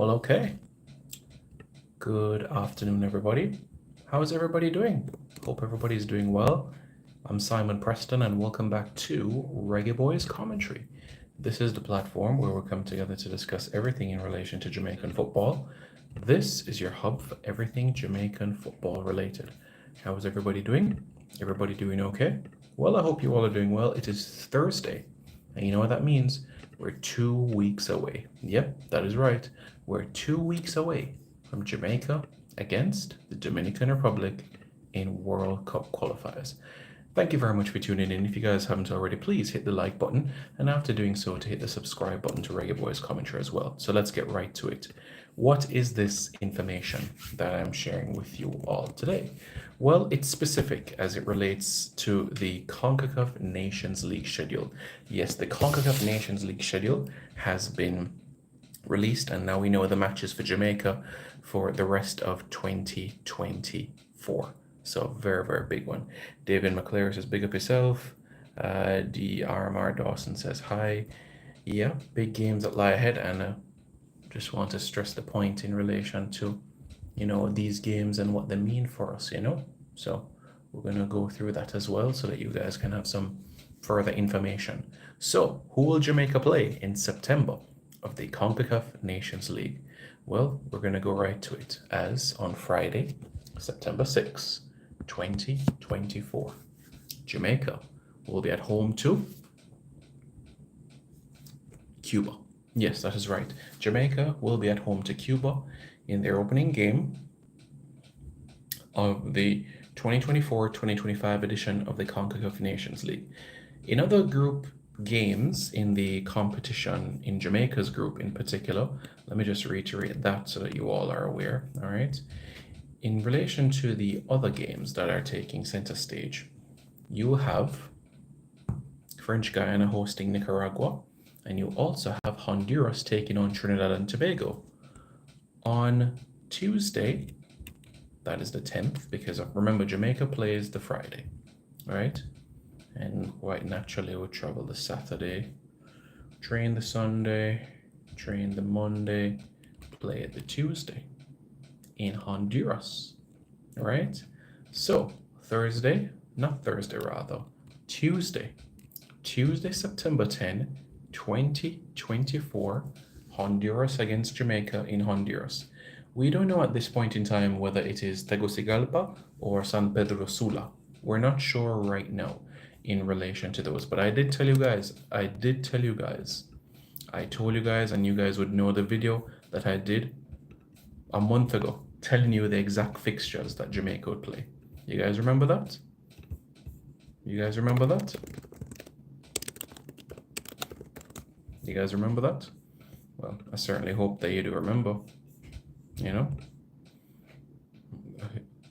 Well, okay. Good afternoon, everybody. How is everybody doing? Hope everybody's doing well. I'm Simon Preston, and welcome back to Reggae Boyz Commentary. This is the platform where we come together to discuss everything in relation to Jamaican football. This is your hub for everything Jamaican football related. How is everybody doing? Everybody doing okay? Well, I hope you all are doing well. It is Thursday, and you know what that means? We're 2 weeks away. Yep, that is right. We're 2 weeks away from Jamaica against the Dominican Republic in World Cup qualifiers. Thank you very much for tuning in. If you guys haven't already, please hit the like button, and after doing so, to hit the subscribe button to Reggae Boyz Commentary as well. So let's get right to it. What is this information that I'm sharing with you all today? Well, it's specific as it relates to the CONCACAF Nations League schedule. Yes, the CONCACAF Nations League schedule has been released, and now we know the matches for Jamaica for the rest of 2024. So very, very big one. David McClare says, big up yourself. DRMR Dawson says, hi. Yeah, big games that lie ahead, and just want to stress the point in relation to, these games and what they mean for us, So we're going to go through that as well so that you guys can have some further information. So who will Jamaica play in September of the CONCACAF Nations League? Well, we're going to go right to it, as on Friday, September 6th, 2024, Jamaica will be at home to Cuba. Yes, that is right. Jamaica will be at home to Cuba in their opening game of the 2024-2025 edition of the CONCACAF Nations League. In other group games in the competition, in Jamaica's group in particular, let me just reiterate that so that you all are aware, all right? In relation to the other games that are taking center stage, you have French Guiana hosting Nicaragua, and you also have Honduras taking on Trinidad and Tobago. On Tuesday, that is the 10th, because remember, Jamaica plays the Friday, right? And quite naturally, we'll travel the Saturday, train the Sunday, train the Monday, play the Tuesday in Honduras, right? So Tuesday, September 10, 2024, Honduras against Jamaica in Honduras. We don't know at this point in time whether it is Tegucigalpa or San Pedro Sula. We're not sure right now in relation to those, but I told you guys, and you guys would know the video that I did a month ago telling you the exact fixtures that Jamaica would play. You guys remember that? You guys remember that? Well, I certainly hope that you do remember,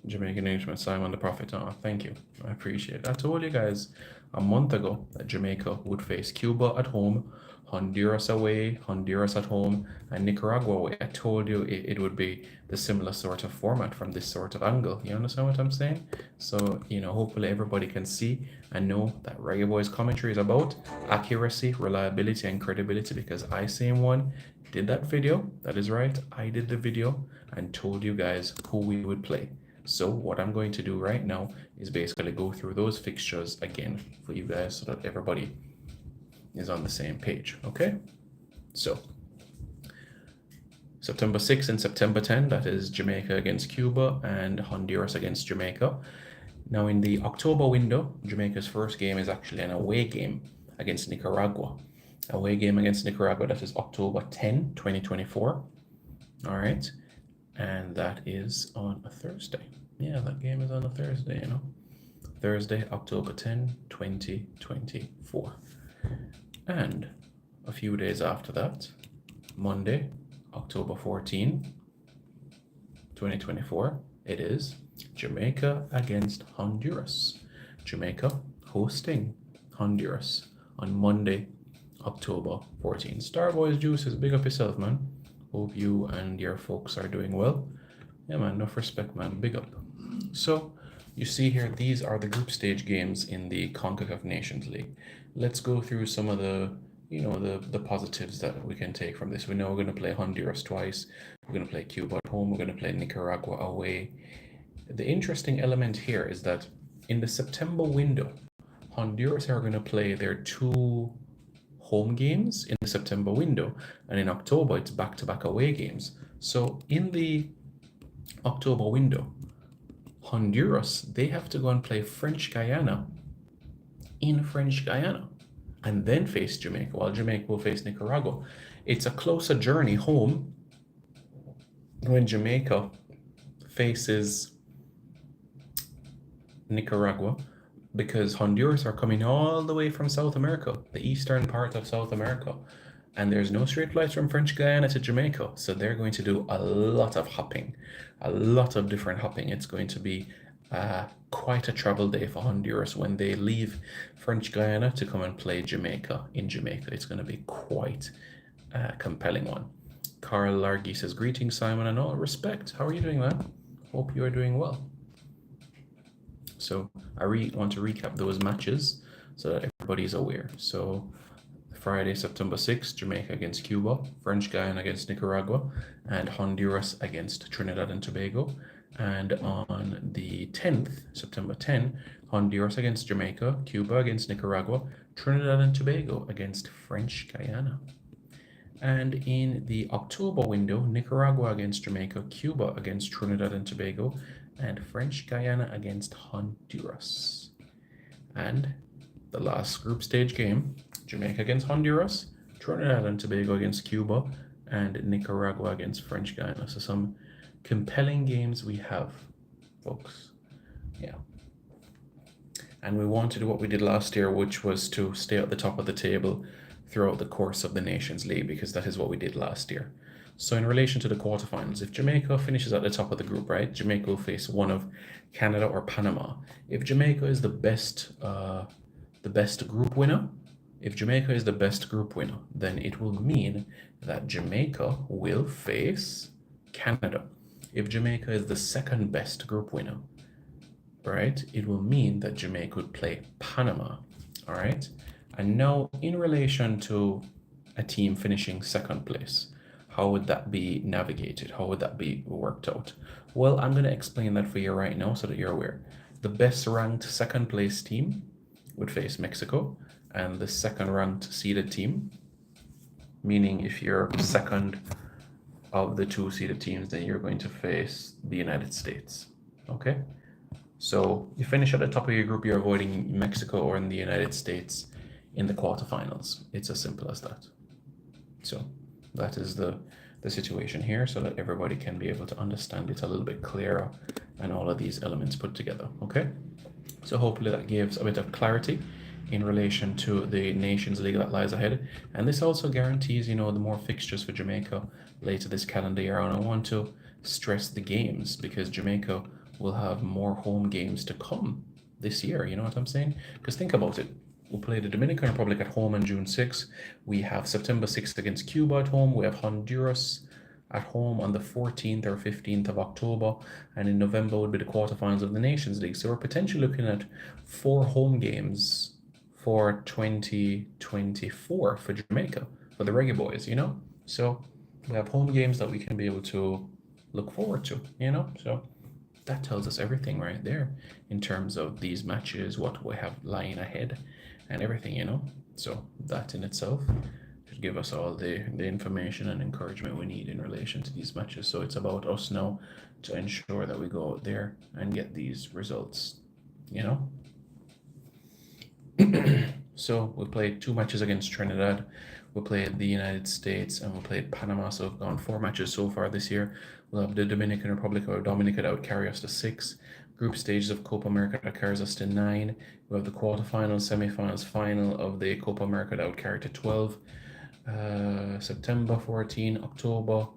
Jamaican Englishman, Simon the Prophet. Oh, thank you. I appreciate it. I told you guys a month ago that Jamaica would face Cuba at home, Honduras away, Honduras at home, and Nicaragua away. I told you it would be the similar sort of format from this sort of angle. You understand what I'm saying? So, hopefully everybody can see and know that Reggae Boyz Commentary is about accuracy, reliability, and credibility, because I, same one, did that video. That is right. I did the video and told you guys who we would play. So what I'm going to do right now is basically go through those fixtures again for you guys so that everybody is on the same page, okay? So September 6 and September 10, that is Jamaica against Cuba and Honduras against Jamaica. Now in the October window, Jamaica's first game is actually an away game against Nicaragua. Away game against Nicaragua, that is October 10, 2024, all right? And that is on a Thursday. Yeah, that game is on a Thursday, Thursday, October 10, 2024. And a few days after that, Monday, October 14, 2024, it is Jamaica against Honduras. Jamaica hosting Honduras on Monday, October 14. Starboys Juices, big up yourself, man. Hope you and your folks are doing well. Yeah, man, enough respect, man. Big up. So you see here, these are the group stage games in the CONCACAF Nations League. Let's go through some of the, the positives that we can take from this. We know we're going to play Honduras twice. We're going to play Cuba at home. We're going to play Nicaragua away. The interesting element here is that in the September window, Honduras are going to play their two home games in the September window, and in October it's back-to-back away games. So in the October window, Honduras, they have to go and play French Guyana in French Guyana and then face Jamaica, while Jamaica will face Nicaragua. It's a closer journey home when Jamaica faces Nicaragua, because Honduras are coming all the way from South America, the eastern part of South America, and there's no straight flights from French Guyana to Jamaica, so they're going to do a lot of hopping, a lot of different hopping. It's going to be quite a travel day for Honduras when they leave French Guyana to come and play Jamaica in Jamaica. It's going to be quite a compelling one. Carl Largy says, greetings, Simon, and all respect. How are you doing, man? Hope you are doing well. So I want to recap those matches so that everybody's aware. So Friday, September 6th, Jamaica against Cuba, French Guyana against Nicaragua, and Honduras against Trinidad and Tobago. And on the 10th, September 10, Honduras against Jamaica, Cuba against Nicaragua, Trinidad and Tobago against French Guyana. And in the October window, Nicaragua against Jamaica, Cuba against Trinidad and Tobago, and French Guyana against Honduras. And the last group stage game, Jamaica against Honduras, Trinidad and Tobago against Cuba, and Nicaragua against French Guyana. So some compelling games we have, folks. Yeah. And we want to do what we did last year, which was to stay at the top of the table throughout the course of the Nations League, because that is what we did last year. So in relation to the quarterfinals, if Jamaica finishes at the top of the group, right, Jamaica will face one of Canada or Panama. If Jamaica is the best group winner, then it will mean that Jamaica will face Canada. If Jamaica is the second best group winner, right, it will mean that Jamaica would play Panama. All right. And now in relation to a team finishing second place, how would that be navigated? How would that be worked out? Well, I'm going to explain that for you right now so that you're aware. The best ranked second place team would face Mexico, and the second ranked seeded team, meaning if you're second of the two seeded teams, then you're going to face the United States. Okay? So you finish at the top of your group, you're avoiding Mexico or in the United States in the quarterfinals. It's as simple as that. So that is the situation here, so that everybody can be able to understand it a little bit clearer and all of these elements put together. Okay, so hopefully that gives a bit of clarity in relation to the Nations League that lies ahead, and this also guarantees, the more fixtures for Jamaica later this calendar year. And I want to stress the games, because Jamaica will have more home games to come this year. You know what I'm saying? Because think about it. We'll play the Dominican Republic at home on June 6th. We have September 6th against Cuba at home. We have Honduras at home on the 14th or 15th of October. And in November would be the quarterfinals of the Nations League. So we're potentially looking at 4 home games for 2024 for Jamaica, for the Reggae Boyz, So we have home games that we can be able to look forward to, So that tells us everything right there in terms of these matches, what we have lying ahead and everything, So that in itself should give us all the information and encouragement we need in relation to these matches. So it's about us now to ensure that we go out there and get these results, So we played 2 matches against Trinidad, we played the United States, and we played Panama. So we've gone 4 matches so far this year. We'll have the Dominican Republic or Dominica that would carry us to 6. Group stages of Copa America that carries us to 9. We have the quarterfinals, semifinals, final of the Copa America that would carry to 12. September 14, October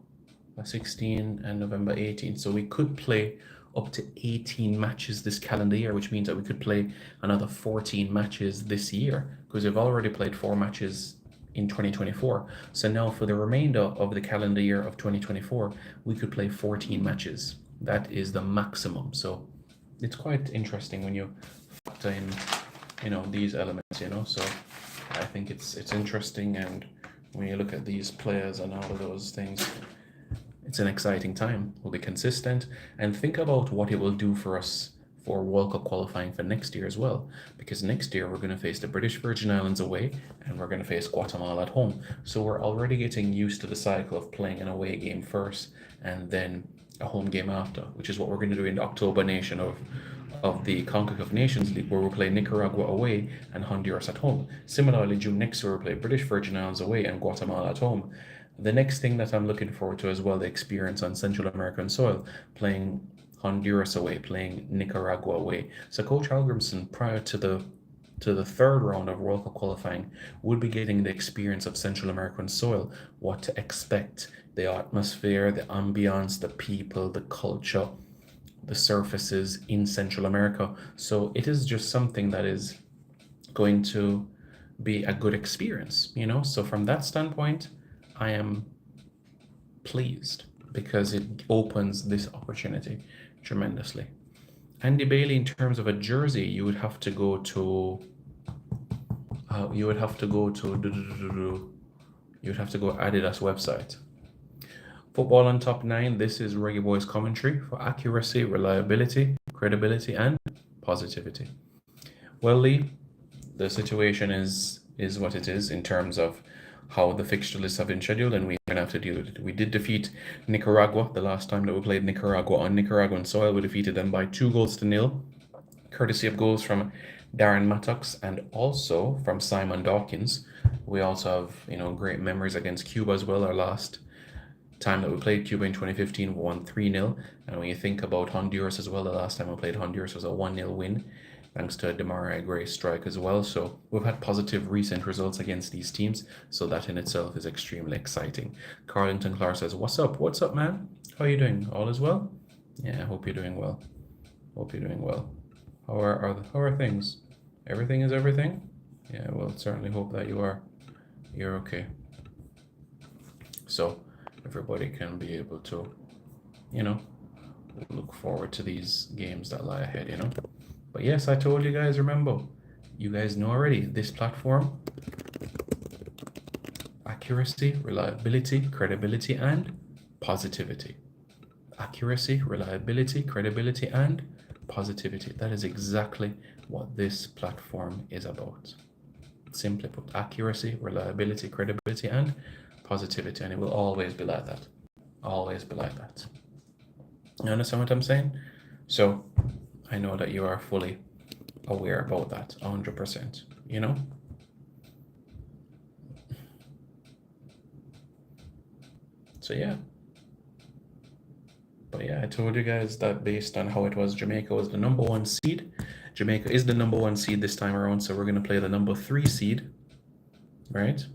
16, and November 18. So we could play up to 18 matches this calendar year, which means that we could play another 14 matches this year, because we've already played 4 matches in 2024. So now for the remainder of the calendar year of 2024, we could play 14 matches. That is the maximum. So it's quite interesting when you factor in, these elements, So I think it's interesting, and when you look at these players and all of those things, it's an exciting time. We'll be consistent, and think about what it will do for us for World Cup qualifying for next year as well. Because next year we're going to face the British Virgin Islands away, and we're going to face Guatemala at home. So we're already getting used to the cycle of playing an away game first and then a home game after, which is what we're going to do in the October nation of the CONCACAF Nations League, where we'll play Nicaragua away and Honduras at home. Similarly, June next year we'll play British Virgin Islands away and Guatemala at home. The next thing that I'm looking forward to as well, the experience on Central American soil, playing Honduras away, playing Nicaragua away. So Coach Algrimson, prior to the third round of World Cup qualifying, would be getting the experience of Central American soil, what to expect, the atmosphere, the ambiance, the people, the culture, the surfaces in Central America. So it is just something that is going to be a good experience, you know? So from that standpoint, I am pleased because it opens this opportunity tremendously. Andy Bailey, in terms of a jersey, you would have to go to Adidas website. Football on Top 9, this is Reggae Boyz commentary for accuracy, reliability, credibility, and positivity. Well, Lee, the situation is what it is in terms of how the fixture lists have been scheduled, and we're going to have to deal with it. We did defeat Nicaragua the last time that we played Nicaragua on Nicaraguan soil. We defeated them by 2-0, courtesy of goals from Darren Mattox and also from Simon Dawkins. We also have, great memories against Cuba as well. Our last time that we played Cuba in 2015, we won 3-0. And when you think about Honduras as well, the last time we played Honduras was a 1-0 win, thanks to a Demarai Gray strike as well. So we've had positive recent results against these teams. So that in itself is extremely exciting. Carlington Clark says, what's up? What's up, man? How are you doing? All is well? Yeah, I hope you're doing well. Hope you're doing well. How are things? Everything is everything? Yeah, well, certainly hope that you're okay. So everybody can be able to, look forward to these games that lie ahead. But yes, I told you guys, remember, you guys know already, this platform, accuracy, reliability, credibility, and positivity. Accuracy, reliability, credibility, and positivity. That is exactly what this platform is about. Simply put, accuracy, reliability, credibility, and positivity. And it will always be like that. Always be like that. You understand what I'm saying? So I know that you are fully aware about that, 100%, So yeah. But yeah, I told you guys that based on how it was, Jamaica was the number 1 seed. Jamaica is the number 1 seed this time around, so we're going to play the number 3 seed, right?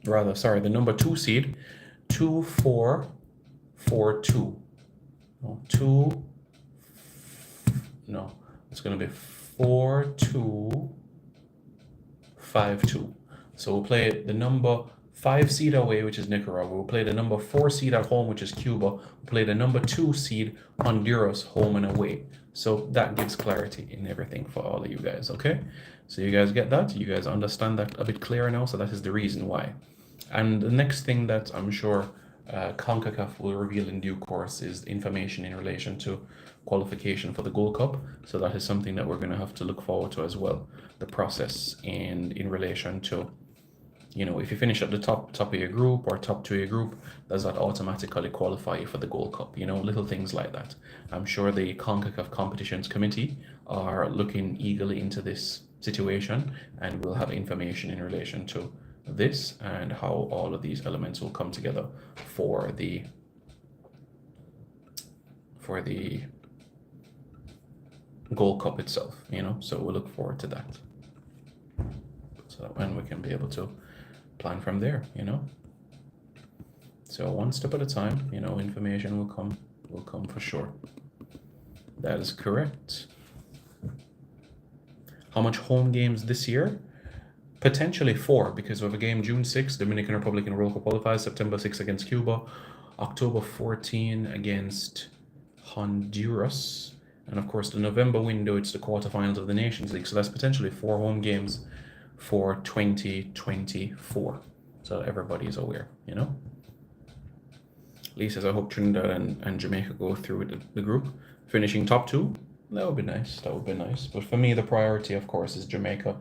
Rather, sorry, the number 2 seed, 2-4-4-2. No, it's going to be 4-2-5-2. So we'll play the number 5 seed away, which is Nicaragua. We'll play the number 4 seed at home, which is Cuba. We'll play the number 2 seed, Honduras, home and away. So that gives clarity in everything for all of you guys, okay? So you guys get that? You guys understand that a bit clearer now? So that is the reason why. And the next thing that I'm sure CONCACAF will reveal in due course is information in relation to qualification for the Gold Cup. So that is something that we're going to have to look forward to as well. The process and in relation to, if you finish at the top of your group or top 2 of your group, does that automatically qualify you for the Gold Cup? Little things like that. I'm sure the CONCACAF Competitions Committee are looking eagerly into this situation, and we'll have information in relation to this and how all of these elements will come together for the Gold Cup itself, so we'll look forward to that. So when we can be able to plan from there, So one step at a time, information will come for sure. That is correct. How much home games this year? Potentially 4, because we have a game June 6th, Dominican Republic in World Cup qualifiers, September 6th against Cuba, October 14 against Honduras, and of course the November window, it's the quarterfinals of the Nations League. So that's potentially 4 home games for 2024. So everybody is aware, you know? Lee says, I hope Trinidad and Jamaica go through the group, finishing top two. That would be nice. That would be nice. But for me, the priority, of course, is Jamaica.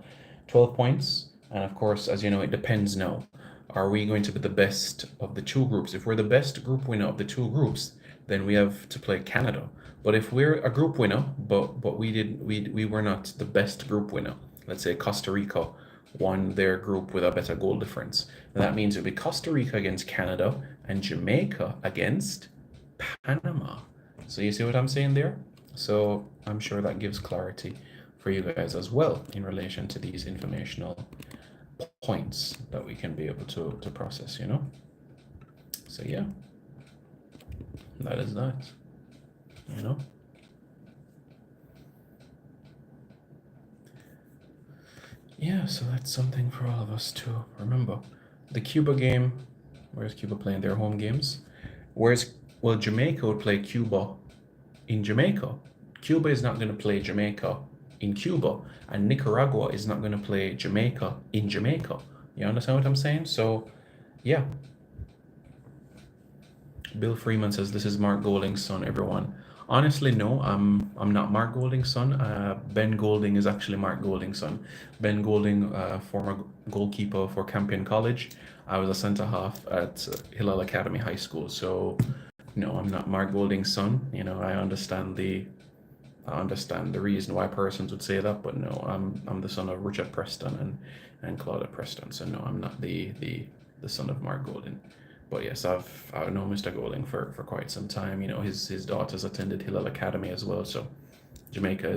12 points. And of course, as you know, it depends now. Are we going to be the best of the two groups? If we're the best group winner of the two groups, then we have to play Canada. But if we're a group winner, but we were not the best group winner, let's say Costa Rica won their group with a better goal difference. And that means it would be Costa Rica against Canada and Jamaica against Panama. So you see what I'm saying there? So I'm sure that gives clarity for you guys as well in relation to these informational points that we can be able to process, you know? So yeah, that is that, you know? Yeah, so that's something for all of us to remember. The Cuba game, where's Cuba playing their home games? Well, Jamaica would play Cuba in Jamaica. Cuba is not going to play Jamaica in Cuba, and Nicaragua is not going to play Jamaica in Jamaica. You understand what I'm saying? So, yeah. Bill Freeman says, this is Mark Golding's son, everyone. Honestly, no, I'm not Mark Golding's son. Ben Golding is actually Mark Golding's son. Ben Golding, former goalkeeper for Campion College. I was a centre half at Hillel Academy High School. So, no, I'm not Mark Golding's son. You know, I understand the reason why persons would say that, but no, I'm the son of Richard Preston and Claudia Preston. So no, I'm not the son of Mark Golding. But yes, I've known Mr. Golding for quite some time. You know, his daughters attended Hillel Academy as well. So Jamaica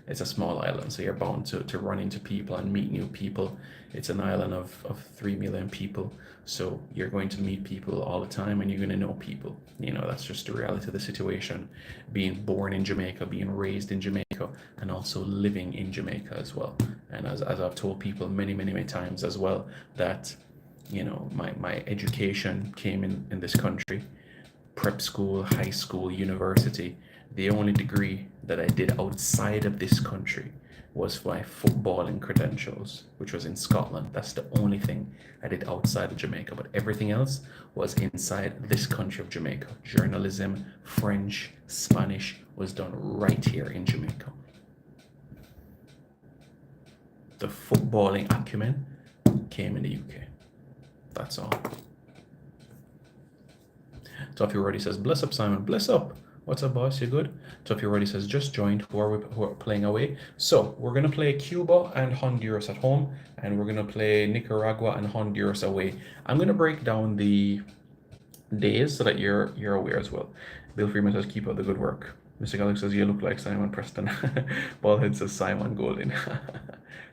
it's a small island, so you're bound to run into people and meet new people. It's an island of 3 million people, so you're going to meet people all the time and you're going to know people. You know, that's just the reality of the situation. Being born in Jamaica, being raised in Jamaica, and also living in Jamaica as well. And as I've told people many times as well, that, you know, my education came in this country, prep school, high school, university. The only degree that I did outside of this country was my footballing credentials, which was in Scotland. That's the only thing I did outside of Jamaica, but everything else was inside this country of Jamaica. Journalism, French, Spanish was done right here in Jamaica. The footballing acumen came in the UK. That's all. Tuffy already says, bless up, Simon. Bless up. What's up, boss? You good? Tuffy already says, just joined. Who are playing away? So we're going to play Cuba and Honduras at home, and we're going to play Nicaragua and Honduras away. I'm going to break down the days so that you're aware as well. Bill Freeman says, keep up the good work. Mr. Alex says, you look like Simon Preston. Ballhead says, Simon Golding.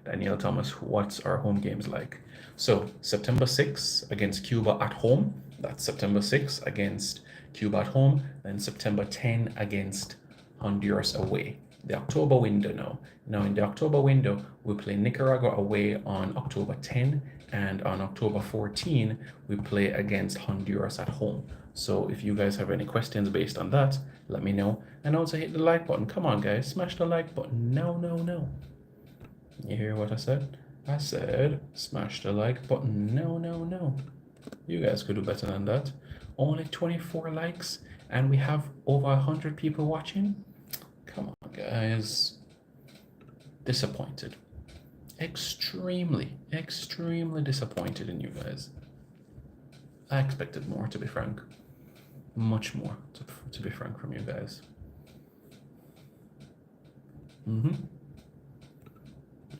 Danielle Thomas, what's our home games like? So September 6th against Cuba at home. That's September 6th against Cuba at home. Then September 10 against Honduras away. The October window now. Now in the October window, we play Nicaragua away on October 10. And on October 14, we play against Honduras at home. So if you guys have any questions based on that, let me know. And also hit the like button. Come on, guys. Smash the like button. No. You hear what I said? I said, smash the like button. No. You guys could do better than that. Only 24 likes, and we have over 100 people watching. Come on, guys. Disappointed. Extremely disappointed in you guys. I expected more, to be frank. Much more, to be frank, from you guys.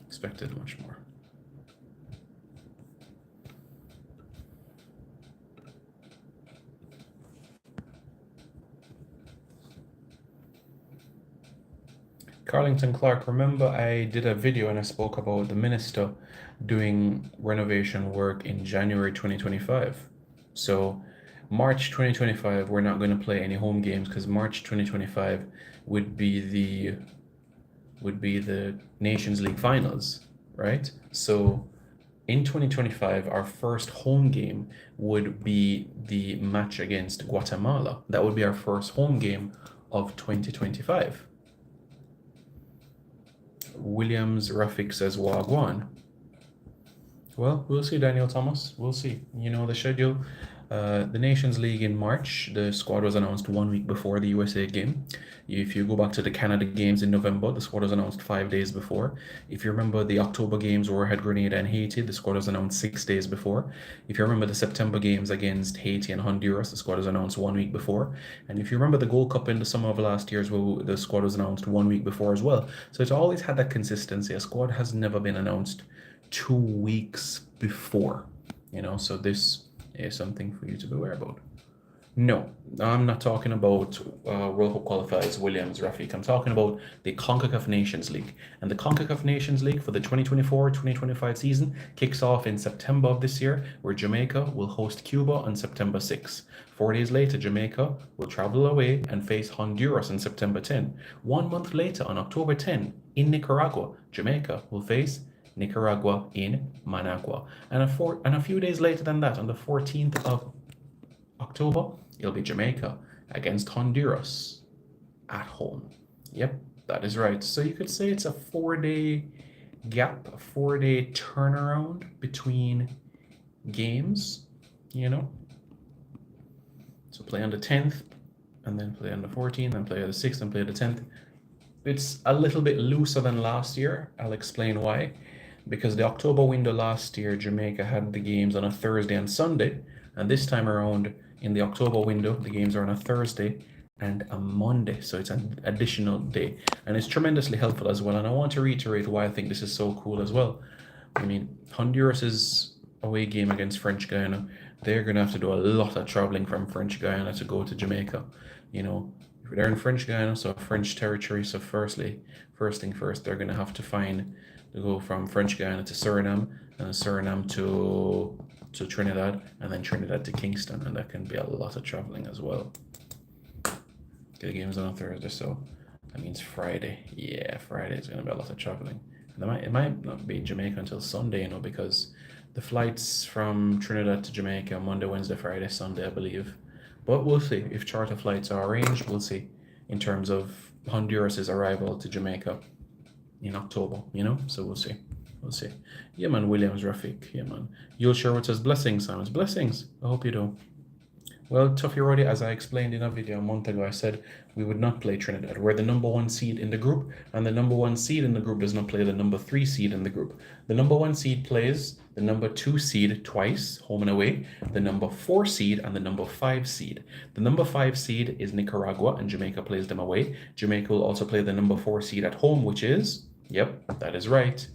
Expected much more. Carlington Clark, remember I did a video and I spoke about the minister doing renovation work in January 2025. So March 2025, we're not going to play any home games because March 2025 would be the Nations League finals, right? So in 2025, our first home game would be the match against Guatemala. That would be our first home game of 2025. Williams Rafik says Wagwan. Well, we'll see, Daniel Thomas. We'll see. You know the schedule. The Nations League in March, the squad was announced 1 week before the USA game. If you go back to the Canada games in November, the squad was announced 5 days before. If you remember the October games where we had Grenada and Haiti, the squad was announced 6 days before. If you remember the September games against Haiti and Honduras, the squad was announced 1 week before. And if you remember the Gold Cup in the summer of last year, the squad was announced 1 week before as well. So it's always had that consistency. A squad has never been announced 2 weeks before, so this is something for you to be aware about. No, I'm not talking about World Cup qualifiers, Williams, Rafiq. I'm talking about the CONCACAF Nations League. And the CONCACAF Nations League for the 2024-2025 season kicks off in September of this year, where Jamaica will host Cuba on September 6. 4 days later, Jamaica will travel away and face Honduras on September 10. 1 month later, on October 10, in Nicaragua, Jamaica will face Nicaragua in Managua. And a few days later than that, on the 14th of October, it'll be Jamaica against Honduras at home. Yep, that is right. So you could say it's a 4-day gap, a 4-day turnaround between games, So play on the 10th, and then play on the 14th, and play on the 6th, and play on the 10th. It's a little bit looser than last year. I'll explain why. Because the October window last year, Jamaica had the games on a Thursday and Sunday, and this time around in the October window, the games are on a Thursday and a Monday, so it's an additional day, and it's tremendously helpful as well. And I want to reiterate why I think this is so cool as well. I mean, Honduras's away game against French Guiana, they're going to have to do a lot of traveling from French Guiana to go to Jamaica. If they're in French Guiana, so French territory, so first thing first, they're going to have to go from French Guiana to Suriname, and Suriname to Trinidad, and then Trinidad to Kingston, and that can be a lot of traveling as well. Okay, the game's on Thursday, so that means Friday. Yeah, Friday is going to be a lot of traveling. And it might not be Jamaica until Sunday, because the flights from Trinidad to Jamaica Monday, Wednesday, Friday, Sunday, I believe. But we'll see. If charter flights are arranged, we'll see in terms of Honduras's arrival to Jamaica in October, so we'll see. Yeah, man. Williams, Rafiq. Yeah, man. You'll share with us blessings, Simons. Blessings. I hope you do. Well, Tuffy Roddy, as I explained in a video a month ago, I said we would not play Trinidad. We're the number 1 seed in the group, and the number 1 seed in the group does not play the number 3 seed in the group. The number 1 seed plays the number 2 seed twice, home and away, the number 4 seed, and the number 5 seed. The number 5 seed is Nicaragua, and Jamaica plays them away. Jamaica will also play the number 4 seed at home, which is, yep, that is right,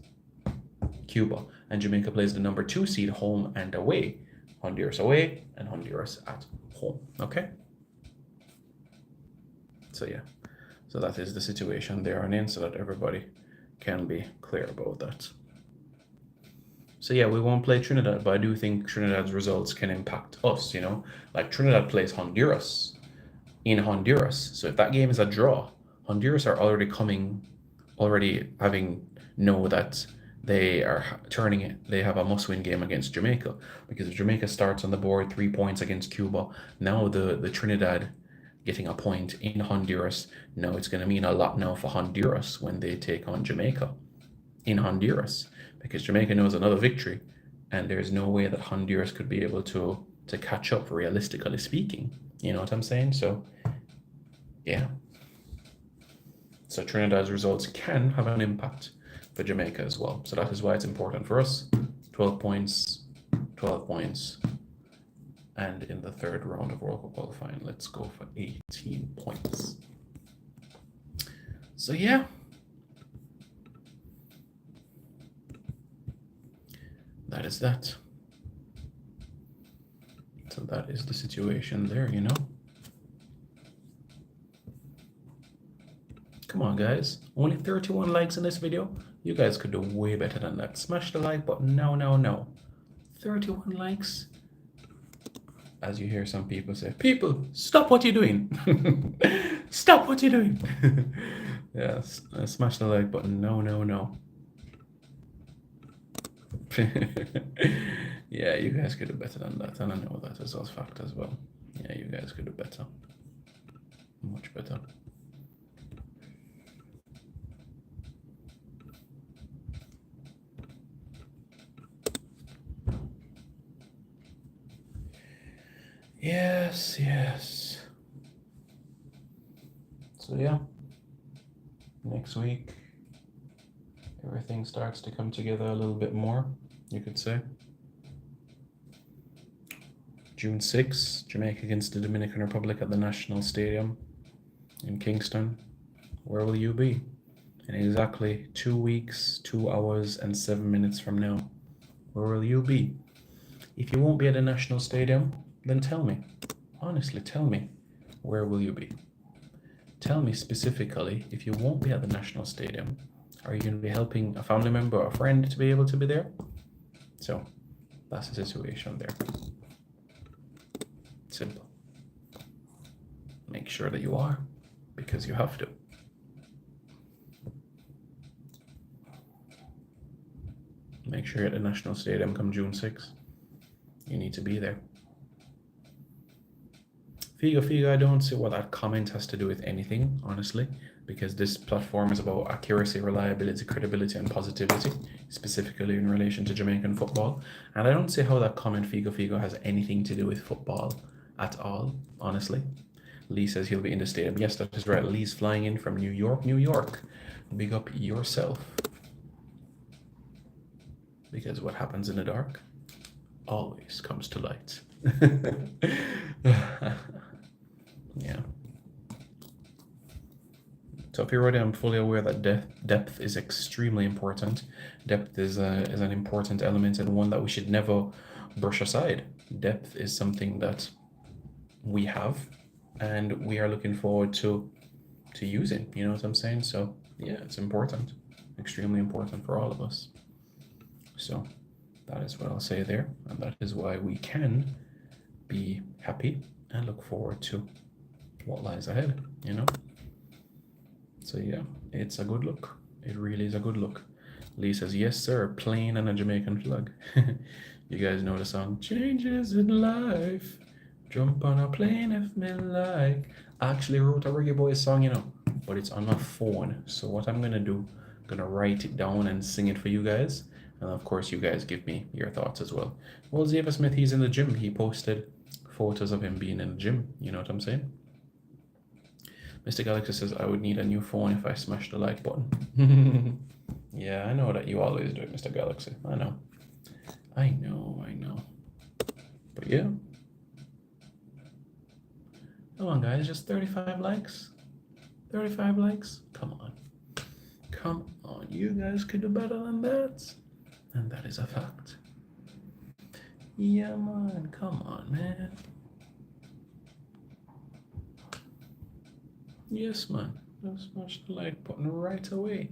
Cuba. And Jamaica plays the number 2 seed home and away. Honduras away and Honduras at home. Okay? So yeah. So that is the situation they are in, so that everybody can be clear about that. So yeah, we won't play Trinidad, but I do think Trinidad's results can impact us, Like Trinidad plays Honduras in Honduras. So if that game is a draw, Honduras are already having know that they are turning it. They have a must-win game against Jamaica, because if Jamaica starts on the board 3 points against Cuba, now the Trinidad getting a point in Honduras, now it's going to mean a lot now for Honduras when they take on Jamaica in Honduras, because Jamaica knows another victory, and there's no way that Honduras could be able to catch up, realistically speaking. You know what I'm saying? So yeah. So Trinidad's results can have an impact for Jamaica as well. So that is why it's important for us. 12 points, and in the third round of World Cup qualifying, let's go for 18 points. So yeah. That is that. So that is the situation there, Come on, guys. Only 31 likes in this video. You guys could do way better than that. Smash the like button now. 31 likes. As you hear some people say, people, stop what you're doing. Stop what you're doing. Yes, smash the like button. No. Yeah, you guys could do better than that. And I know that is a fact as well. Yeah, you guys could do better. Much better. Yes. So yeah, next week everything starts to come together a little bit more, you could say. June 6th, Jamaica against the Dominican Republic at the National Stadium in Kingston. Where will you be? In exactly 2 weeks, 2 hours, and 7 minutes from now. Where will you be? If you won't be at the National Stadium, then tell me. Honestly, tell me. Where will you be? Tell me specifically, if you won't be at the National Stadium, are you going to be helping a family member or a friend to be able to be there? So, that's the situation there. Simple. Make sure that you are, because you have to. Make sure you're at the National Stadium come June 6th. You need to be there. Figo, I don't see what that comment has to do with anything, honestly, because this platform is about accuracy, reliability, credibility, and positivity, specifically in relation to Jamaican football. And I don't see how that comment, Figo, has anything to do with football at all, honestly. Lee says he'll be in the stadium. Yes, that is right. Lee's flying in from New York, New York. Big up yourself. Because what happens in the dark always comes to light. Yeah. So if you're ready, I'm fully aware that depth is extremely important. Depth is an important element and one that we should never brush aside. Depth is something that we have and we are looking forward to using, you know what I'm saying? So yeah, it's important, extremely important for all of us. So that is what I'll say there, and that is why we can be happy and look forward to what lies ahead, you know? So yeah, it's a good look. It really is a good look. Lee says, yes, sir, plane and a Jamaican flag. You guys know the song, Changes in Life. Jump on a plane if me like. I actually wrote a Reggae Boyz song, you know, but it's on my phone. So what I'm gonna do, I'm gonna write it down and sing it for you guys. And of course, you guys give me your thoughts as well. Well, Xavier Smith, he's in the gym. He posted photos of him being in the gym. You know what I'm saying? Mr. Galaxy says, I would need a new phone if I smash the like button. Yeah, I know that you always do it, Mr. Galaxy. I know. But yeah. Come on, guys. Just 35 likes. 35 likes. Come on. Come on. You guys could do better than that. And that is a fact. Yeah, man. Come on, man. Yes, man. Just smash the like button right away.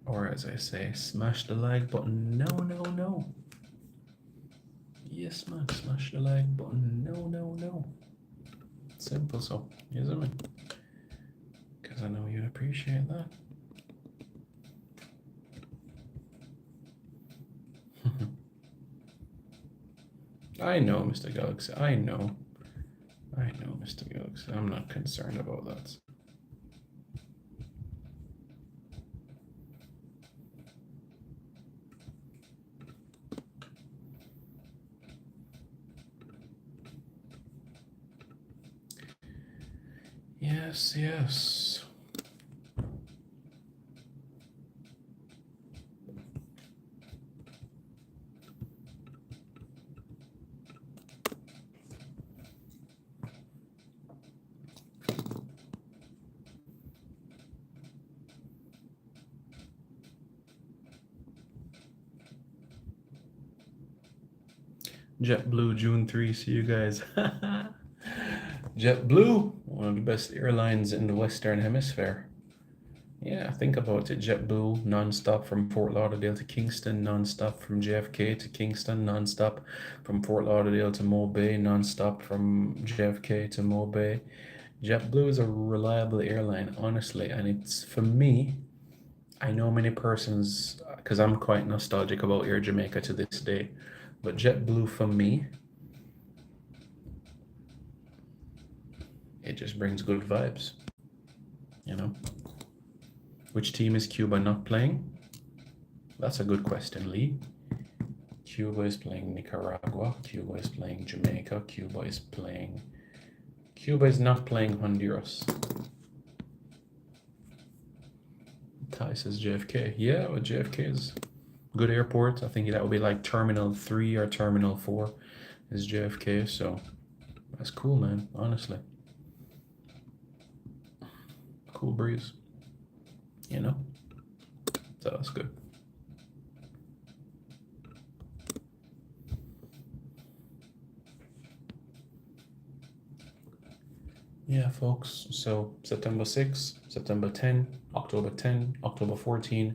Or as I say, smash the like button. No. Yes, man. Smash the like button. No. Simple so, isn't it? Because I know you appreciate that. I know, Mr. Galaxy. I know, Mr. Galaxy. I'm not concerned about that. Yes. JetBlue, June 3. See you guys. JetBlue, one of the best airlines in the Western Hemisphere. Yeah, think about it. JetBlue, non-stop from Fort Lauderdale to Kingston, non-stop from JFK to Kingston, non-stop from Fort Lauderdale to Mo Bay, non-stop from JFK to Mo Bay. JetBlue is a reliable airline, honestly, and it's, for me, I know many persons, because I'm quite nostalgic about Air Jamaica to this day, but JetBlue for me, it just brings good vibes, you know? Which team is Cuba not playing? That's a good question, Lee. Cuba is playing Nicaragua. Cuba is playing Jamaica. Cuba is not playing Honduras. Ty says JFK. Yeah, well, JFK is good airport. I think that would be like Terminal 3 or Terminal 4 is JFK. So that's cool, man. Honestly. Cool breeze. You know? So that's good. Yeah, folks. So September 6, September 10, October 10, October 14,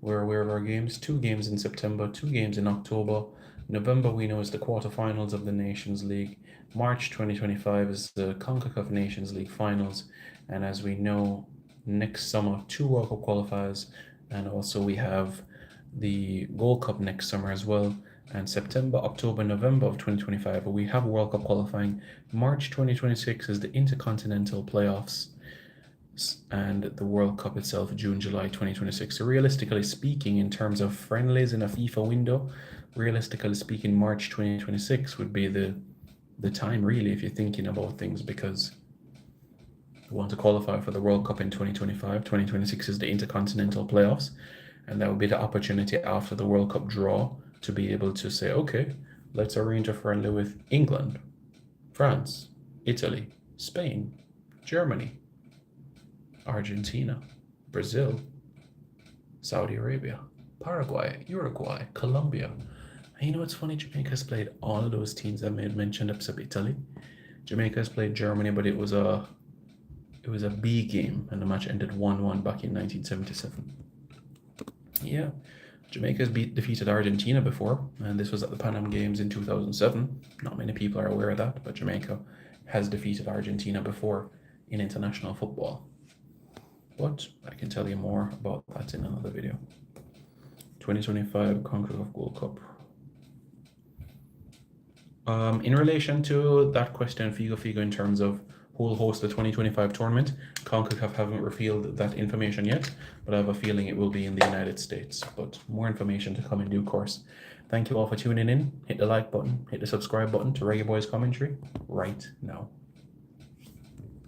we're aware of our games. 2 games in September, 2 games in October. November, we know, is the quarterfinals of the Nations League. March 2025 is the CONCACAF Nations League finals. And as we know, next summer, 2 World Cup qualifiers. And also we have the Gold Cup next summer as well. And September, October, November of 2025, we have World Cup qualifying. March 2026 is the Intercontinental Playoffs, and the World Cup itself, June, July 2026. So realistically speaking, in terms of friendlies in a FIFA window, realistically speaking, March 2026 would be the time, really, if you're thinking about things, because you want to qualify for the World Cup in 2025. 2026 is the Intercontinental Playoffs, and that would be the opportunity after the World Cup draw to be able to say, okay, let's arrange a friendly with England, France, Italy, Spain, Germany, Argentina, Brazil, Saudi Arabia, Paraguay, Uruguay, Colombia. And you know what's funny? Jamaica has played all of those teams I made mentioned except Italy. Jamaica has played Germany, but it was a B game, and the match ended 1-1 back in 1977. Yeah. Jamaica's defeated Argentina before, and this was at the Pan Am Games in 2007. Not many people are aware of that, but Jamaica has defeated Argentina before in international football. But I can tell you more about that in another video. 2025 CONCACAF Gold Cup. In relation to that question, Figo in terms of who will host the 2025 tournament, CONCACAF haven't revealed that information yet, but I have a feeling it will be in the United States. But more information to come in due course. Thank you all for tuning in. Hit the like button, hit the subscribe button to Reggae Boyz commentary right now.